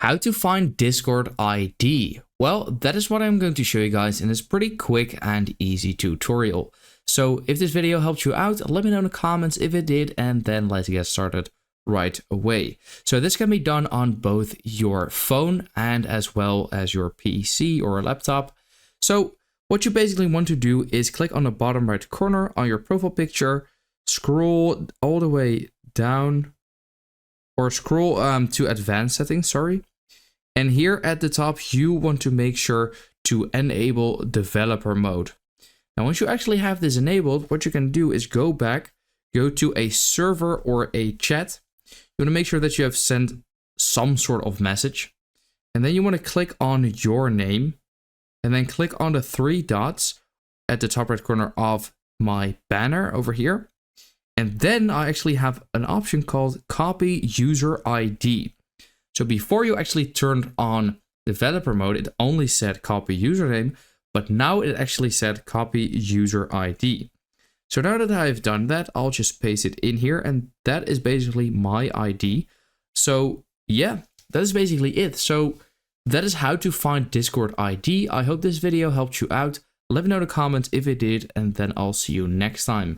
How to find Discord ID. Well, that is what I'm going to show you guys in this pretty quick and easy tutorial. So if this video helped you out, let me know in the comments if it did, and then let's get started right away. So this can be done on both your phone and as well as your PC or a laptop. So what you basically want to do is click on the bottom right corner on your profile picture, scroll all the way down, or scroll to advanced settings, sorry. And here at the top, you want to make sure to enable developer mode. Now, once you actually have this enabled, what you can do is go back, go to a server or a chat. You want to make sure that you have sent some sort of message. And then you want to click on your name and then click on the three dots at the top right corner of my banner over here. And then I actually have an option called copy user ID. So before you actually turned on developer mode, it only said copy username, but now it actually said copy user ID. So now that I've done that, I'll just paste it in here, and that is basically my ID. So yeah, that is basically it. So that is how to find Discord ID. I hope this video helped you out. Let me know in the comments if it did, and then I'll see you next time.